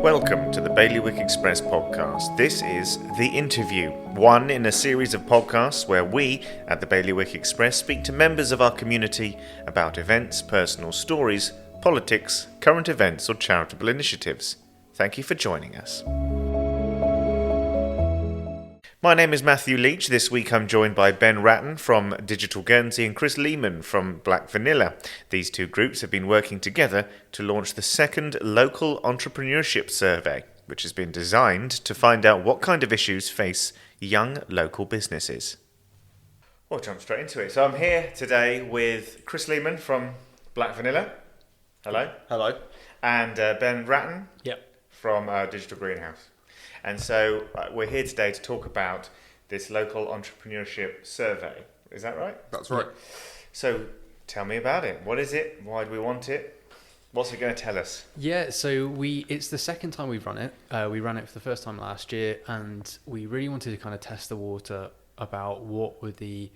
Welcome to the Bailiwick Express podcast. This is The Interview, one in a series of podcasts where we at the Bailiwick Express speak to members of our community about events, personal stories, politics, current events or charitable initiatives. Thank you for joining us. My name is Matthew Leach. This week I'm joined by Ben Wratten from Digital Guernsey and Chris Leaman from Black Vanilla. These two groups have been working together to launch the second local entrepreneurship survey, which has been designed to find out what kind of issues face young local businesses. We'll jump straight into it. So I'm here today with Chris Leaman from Black Vanilla. Hello. Hello. And Ben Wratten. Yep. From Digital Greenhouse. And so we're here today to talk about this local entrepreneurship survey. Is that right? That's right. So tell me about it. What is it? Why do we want it? What's it going to tell us? Yeah, so it's the second time we've run it. We ran it for the first time last year, and we really wanted to kind of test the water about what were the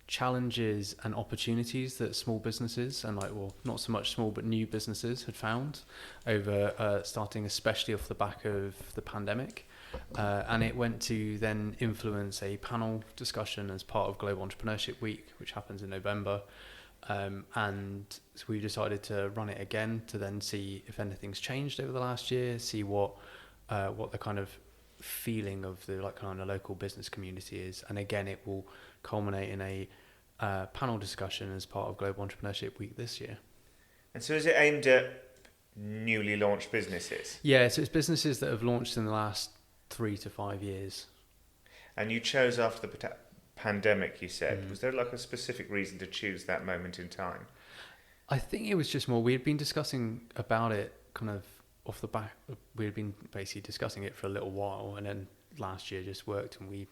challenges and opportunities that small businesses and not so much small but new businesses had found over starting, especially off the back of the pandemic. And it went to then influence a panel discussion as part of Global Entrepreneurship Week, which happens in November. And so we decided to run it again to then see if anything's changed over the last year, see what the kind of feeling of the kind of local business community is. And again, it will culminate in a panel discussion as part of Global Entrepreneurship Week this year. And so is it aimed at newly launched businesses? Yeah, so it's businesses that have launched in the last 3 to 5 years. And you chose after the pandemic, you said. Was there like a specific reason to choose that moment in time? I think it was just more, we had been discussing about it kind of off the back. We had been basically discussing it for a little while, and then last year just worked, and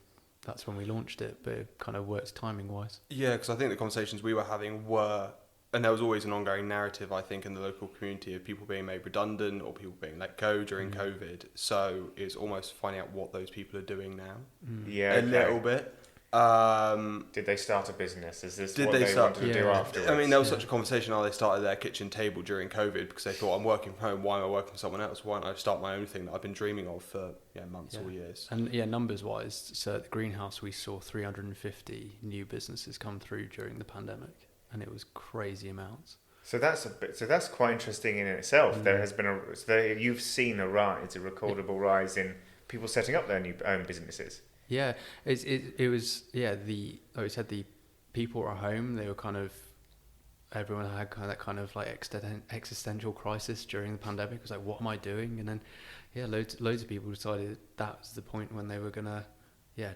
that's when we launched it, but it kind of worked timing wise. Yeah, because I think the conversations we were having were, and there was always an ongoing narrative, I think, in the local community of people being made redundant or people being let go during COVID. So it's almost finding out what those people are doing now. Yeah, a little bit. Did they start a business? Is this what they wanted to do afterwards? I mean, there was such a conversation how they started their kitchen table during COVID because they thought, I'm working from home, why am I working for someone else? Why don't I start my own thing that I've been dreaming of for months or years? And numbers wise, so at the greenhouse we saw 350 new businesses come through during the pandemic, and it was crazy amounts. So that's quite interesting in itself. There has been you've seen a recordable rise in people setting up their own businesses. Yeah, it was we said the people were at home. They were everyone had that kind of like existential crisis during the pandemic. It was like, what am I doing? And then loads of people decided that was the point when they were gonna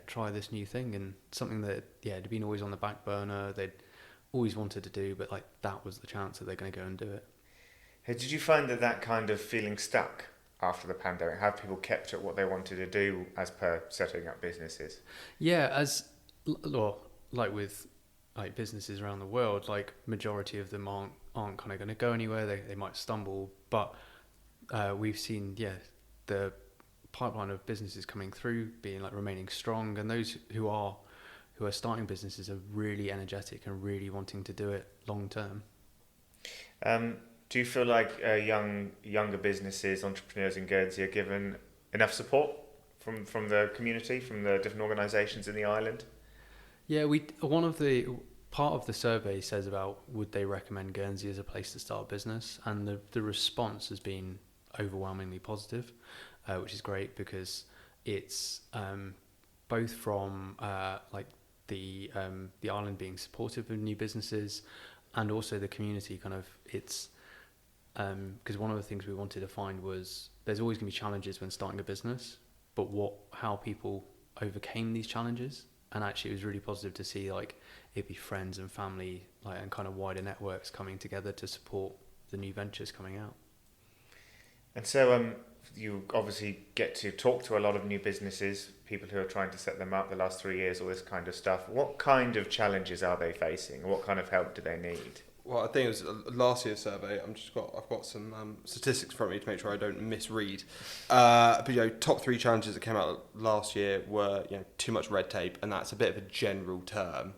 try this new thing, and something that had been always on the back burner. They'd always wanted to do, but like that was the chance that they're going to go and do it. Hey, did you find that kind of feeling stuck after the pandemic? Have people kept at what they wanted to do as per setting up businesses? Yeah, like with like businesses around the world, like majority of them aren't kind of going to go anywhere. They might stumble, but we've seen the pipeline of businesses coming through being like remaining strong, and those who are starting businesses are really energetic and really wanting to do it long term. Do you feel like younger businesses, entrepreneurs in Guernsey are given enough support from the community, from the different organisations in the island? Yeah, part of the survey says about would they recommend Guernsey as a place to start a business, and the response has been overwhelmingly positive, which is great because it's both from the island being supportive of new businesses, and also the community it's because one of the things we wanted to find was there's always going to be challenges when starting a business, but how people overcame these challenges. And actually it was really positive to see it'd be friends and family and kind of wider networks coming together to support the new ventures coming out. And so you obviously get to talk to a lot of new businesses, people who are trying to set them up the last 3 years, all this kind of stuff. What kind of challenges are they facing? What kind of help do they need? Well, I think it was last year's survey. I've got some statistics from me to make sure I don't misread. But top 3 challenges that came out last year were too much red tape, and that's a bit of a general term.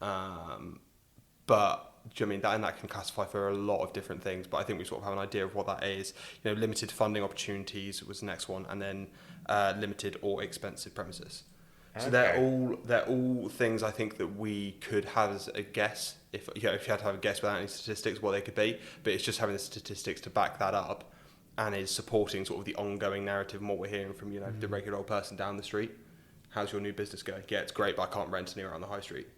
But do you know what I mean that, and that can classify for a lot of different things, but I think we sort of have an idea of what that is. Limited funding opportunities was the next one, and then limited or expensive premises. So Okay. they're all things I think that we could have as a guess, if you had to have a guess without any statistics what they could be, but it's just having the statistics to back that up, and is supporting sort of the ongoing narrative and what we're hearing from the regular old person down the street. How's your new business going? Yeah, it's great, but I can't rent anywhere on the high street.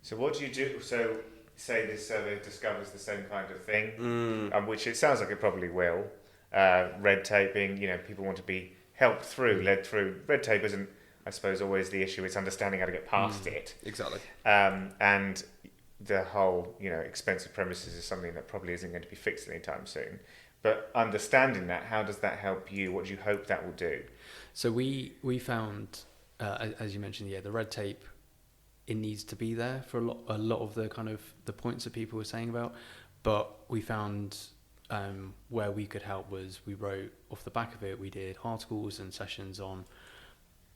So what do you do? So say this survey discovers the same kind of thing, which it sounds like it probably will. Red taping, people want to be helped through, led through. Red tape isn't, I suppose, always the issue. It's understanding how to get past it. Exactly. And the whole, expensive premises is something that probably isn't going to be fixed anytime soon. But understanding that, how does that help you? What do you hope that will do? So we found, as you mentioned, the red tape, it needs to be there for a lot of the kind of the points that people were saying about. But we found where we could help was we wrote off the back of it. We did articles and sessions on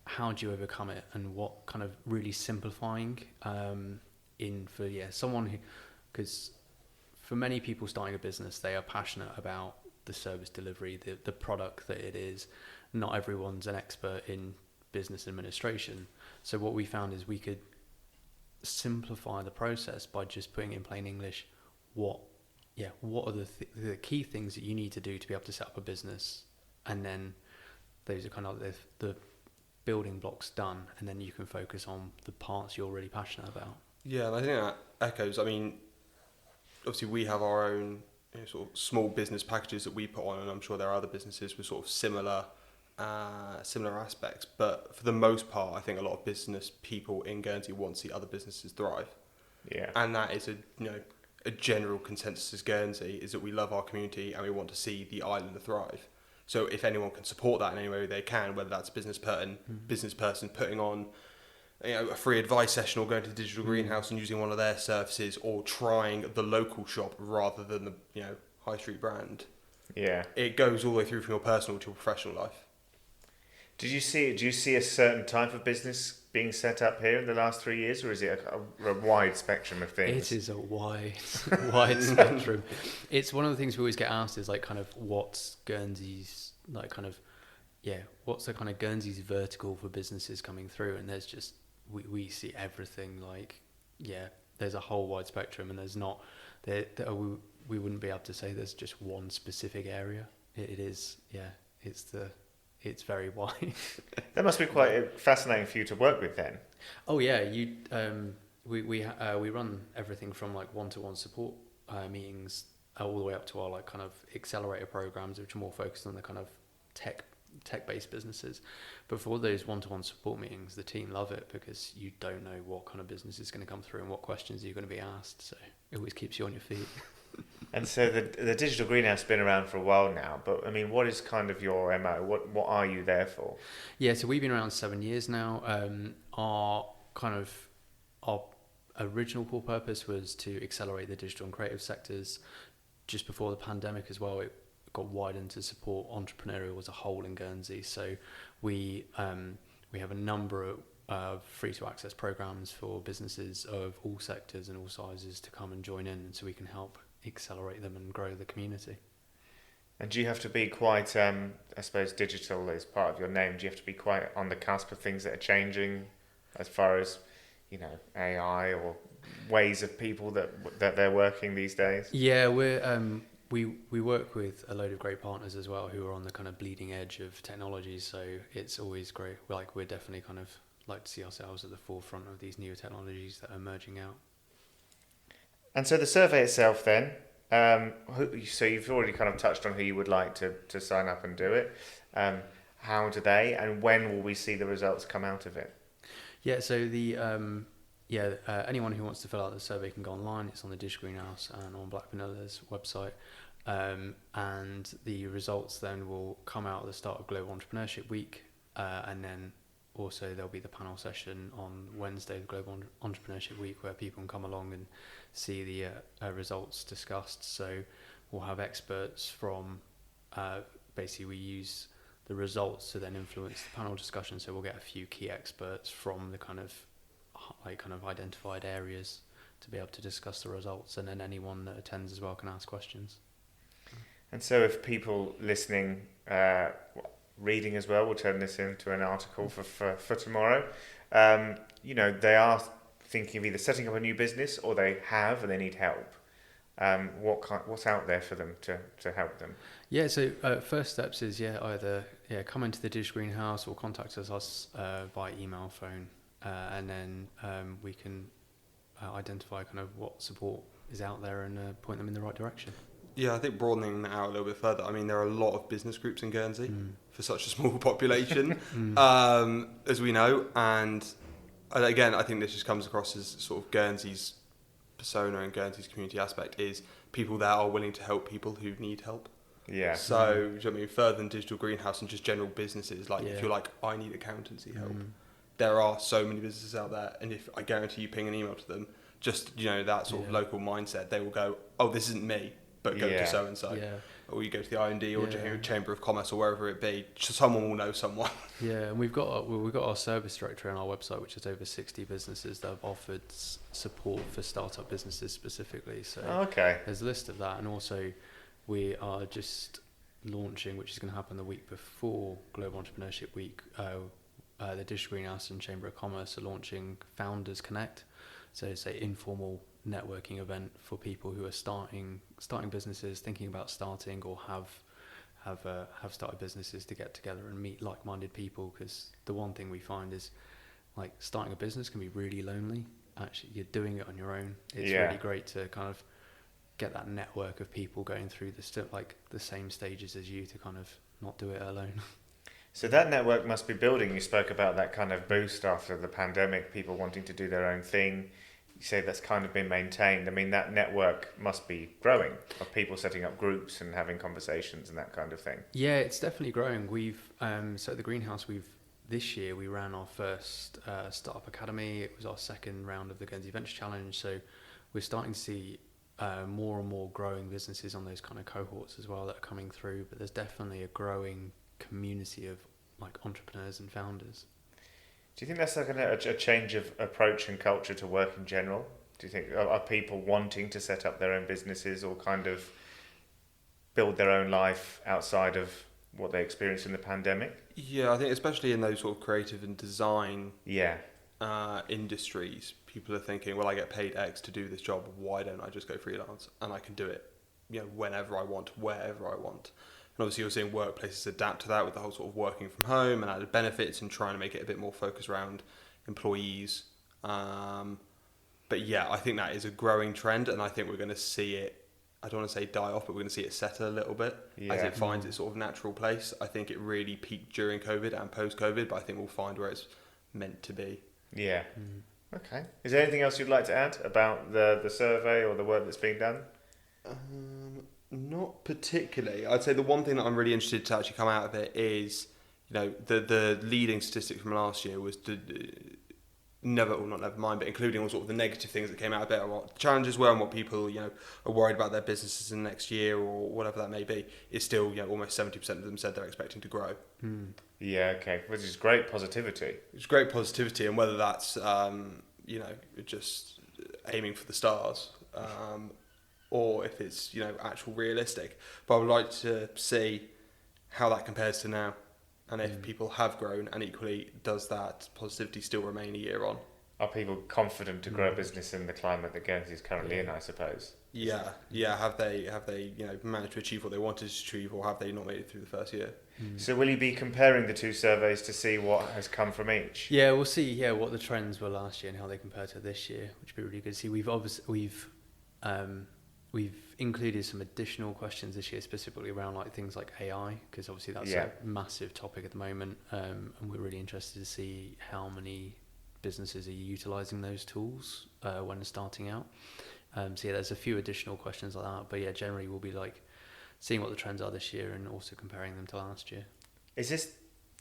how do you overcome it and what kind of really simplifying for someone who, because for many people starting a business, they are passionate about the service delivery, the product that it is. Not everyone's an expert in business administration. So what we found is we could simplify the process by just putting in plain English what are the key things that you need to do to be able to set up a business, and then those are kind of the building blocks done, and then you can focus on the parts you're really passionate about. Yeah, and I think that echoes. I mean, obviously we have our own sort of small business packages that we put on, and I'm sure there are other businesses with sort of similar aspects. But for the most part, I think a lot of business people in Guernsey want to see other businesses thrive. Yeah. And that is a general consensus as Guernsey, is that we love our community and we want to see the island thrive. So if anyone can support that in any way they can, whether that's a business person putting on a free advice session, or going to the digital greenhouse and using one of their services, or trying the local shop rather than the high street brand. Yeah. It goes all the way through from your personal to your professional life. Do you see a certain type of business being set up here in the last 3 years, or is it a wide spectrum of things? It is a wide spectrum. It's one of the things we always get asked is like kind of what's Guernsey's like kind of what's the kind of Guernsey's vertical for businesses coming through, and there's just we see everything there's a whole wide spectrum, and there's not we wouldn't be able to say there's just one specific area. It is it's very wide. That must be quite fascinating for you to work with then. Oh yeah, we run everything from like one-to-one support meetings all the way up to our like kind of accelerator programs, which are more focused on the kind of tech-based businesses. But for all those one-to-one support meetings, the team love it because you don't know what kind of business is going to come through and what questions you're going to be asked. So it always keeps you on your feet. And so the digital greenhouse has been around for a while now, but I mean, what is kind of your MO? What are you there for? Yeah, so we've been around 7 years now. Our original core purpose was to accelerate the digital and creative sectors. Just before the pandemic as well, it got widened to support entrepreneurial as a whole in Guernsey. So we have a number of free to access programs for businesses of all sectors and all sizes to come and join in, so we can help accelerate them and grow the community. And do you have to be quite, I suppose digital is part of your name, do you have to be quite on the cusp of things that are changing as far as, AI or ways of people that they're working these days? Yeah, we work with a load of great partners as well who are on the kind of bleeding edge of technology, so it's always great. We're definitely kind of like to see ourselves at the forefront of these newer technologies that are emerging out. And so the survey itself then, so you've already kind of touched on who you would like to sign up and do it. How do they, and when will we see the results come out of it? Yeah, so anyone who wants to fill out the survey can go online. It's on the Digital Greenhouse and on Black Vanilla's website. And the results then will come out at the start of Global Entrepreneurship Week, and then also there'll be the panel session on Wednesday, the Global Entrepreneurship Week, where people can come along and see the results discussed. So we'll have experts from, basically we use the results to then influence the panel discussion. So we'll get a few key experts from the kind of identified areas to be able to discuss the results, and then anyone that attends as well can ask questions. And so if people listening, reading as well, we'll turn this into an article for tomorrow, they are thinking of either setting up a new business or they have and they need help. What's out there for them to help them? Yeah, so first steps is either come into the Digital Greenhouse or contact us by email, phone, and then we can identify kind of what support is out there and point them in the right direction. Yeah, I think broadening that out a little bit further. I mean, there are a lot of business groups in Guernsey for such a small population, as we know. And again, I think this just comes across as sort of Guernsey's persona and Guernsey's community aspect is people that are willing to help people who need help. Yeah. So, do you know what I mean, further than Digital Greenhouse and just general businesses, like if you're like, I need accountancy help, there are so many businesses out there. And if I guarantee you ping an email to them, just, that sort of local mindset, they will go, oh, this isn't me, but go to so-and-so. Yeah. Or you go to the I&D or Chamber of Commerce or wherever it be, someone will know someone. Yeah, and we've got our service directory on our website, which is over 60 businesses that have offered support for startup businesses specifically. So there's a list of that, and also we are just launching, which is going to happen the week before Global Entrepreneurship Week. The Digital Greenhouse and Chamber of Commerce are launching Founders Connect, so it's an informal networking event for people who are starting businesses, thinking about starting, or have started businesses, to get together and meet like-minded people. Because the one thing we find is, like, starting a business can be really lonely. Actually, you're doing it on your own. It's really great to kind of get that network of people going through the same stages as you, to kind of not do it alone. So that network must be building. You spoke about that kind of boost after the pandemic, people wanting to do their own thing. You say that's kind of been maintained. I mean, that network must be growing, of people setting up groups and having conversations and that kind of thing. Yeah, it's definitely growing. We've so at the Greenhouse, this year we ran our first Startup Academy. It was our second round of the Guernsey Venture Challenge. So we're starting to see more and more growing businesses on those kind of cohorts as well that are coming through. But there's definitely a growing community of like entrepreneurs and founders. Do you think that's like a change of approach and culture to work in general? Do you think are people wanting to set up their own businesses or kind of build their own life outside of what they experienced in the pandemic? Yeah, I think especially in those sort of creative and design industries, people are thinking, well, I get paid X to do this job. Why don't I just go freelance and I can do it, whenever I want, wherever I want. And obviously you're seeing workplaces adapt to that with the whole sort of working from home and added benefits and trying to make it a bit more focused around employees. But yeah, I think that is a growing trend, and I think we're going to see it, I don't want to say die off, but we're going to see it settle a little bit as it finds its sort of natural place. I think it really peaked during COVID and post-COVID, but I think we'll find where it's meant to be. Yeah. Okay. Is there anything else you'd like to add about the survey or the work that's being done? Not particularly. I'd say the one thing that I'm really interested to actually come out of it is, the leading statistic from last year was never mind, but including all sort of the negative things that came out of it, and what the challenges were, and what people are worried about their businesses in the next year or whatever that may be. Is still almost 70% of them said they're expecting to grow. Yeah. Okay. Which is great positivity. It's great positivity, and whether that's just aiming for the stars. Or if it's actual realistic. But I would like to see how that compares to now, and if people have grown, and equally does that positivity still remain a year on? Are people confident to grow a business in the climate that Guernsey is currently in, I suppose? Yeah. Have they managed to achieve what they wanted to achieve, or have they not made it through the first year? So will you be comparing the two surveys to see what has come from each? Yeah, we'll see. Yeah, what the trends were last year and how they compare to this year, which would be really good to see. We've included some additional questions this year, specifically around things like AI, because obviously that's a massive topic at the moment, and we're really interested to see how many businesses are utilising those tools when starting out. So there's a few additional questions like that, but generally we'll be seeing what the trends are this year and also comparing them to last year. Is this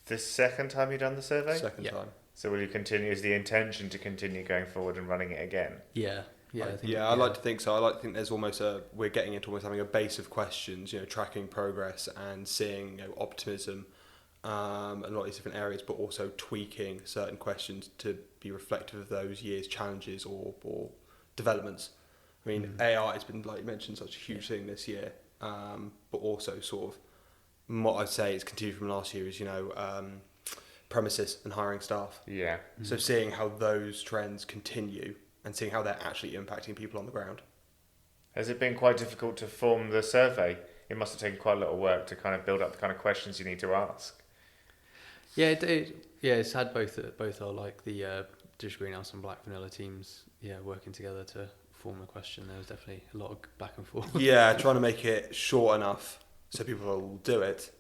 the second time you've done the survey? Second time. So will you continue? Is the intention to continue going forward and running it again? Yeah. I'd like to think so. I like to think there's almost we're getting into almost having a base of questions, tracking progress and seeing optimism, in a lot of these different areas, but also tweaking certain questions to be reflective of those years' challenges or developments. I mean, AI has been, like you mentioned, such a huge thing this year, but also sort of what I'd say is continued from last year is, premises and hiring staff. Yeah. So seeing how those trends continue and seeing how they're actually impacting people on the ground. Has it been quite difficult to form the survey? It must have taken quite a lot of work to kind of build up the kind of questions you need to ask. Yeah, it's had both are like the Digital Greenhouse and Black Vanilla teams, working together to form a question. There was definitely a lot of back and forth. Yeah, trying to make it short enough so people will do it,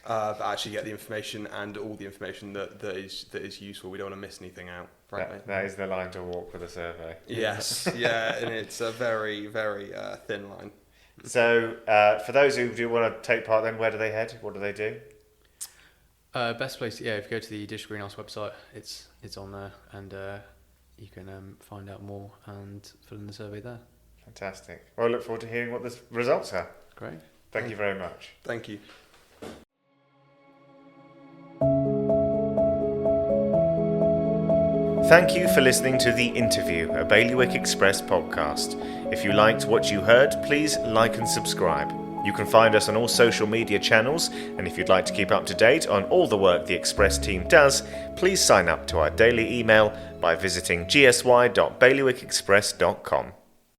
but actually get the information and all the information that is useful. We don't want to miss anything out, frankly. That is the line to walk with a survey. Yes, yeah, and it's a very, very thin line. So, for those who do want to take part, then where do they head? What do they do? Best place, if you go to the Digital Greenhouse website, it's on there, and you can find out more and fill in the survey there. Fantastic. Well, I look forward to hearing what the results are. Great. Thank you very much. Thank you. Thank you for listening to The Interview, a Bailiwick Express podcast. If you liked what you heard, please like and subscribe. You can find us on all social media channels, and if you'd like to keep up to date on all the work the Express team does, please sign up to our daily email by visiting gsy.bailiwickexpress.com.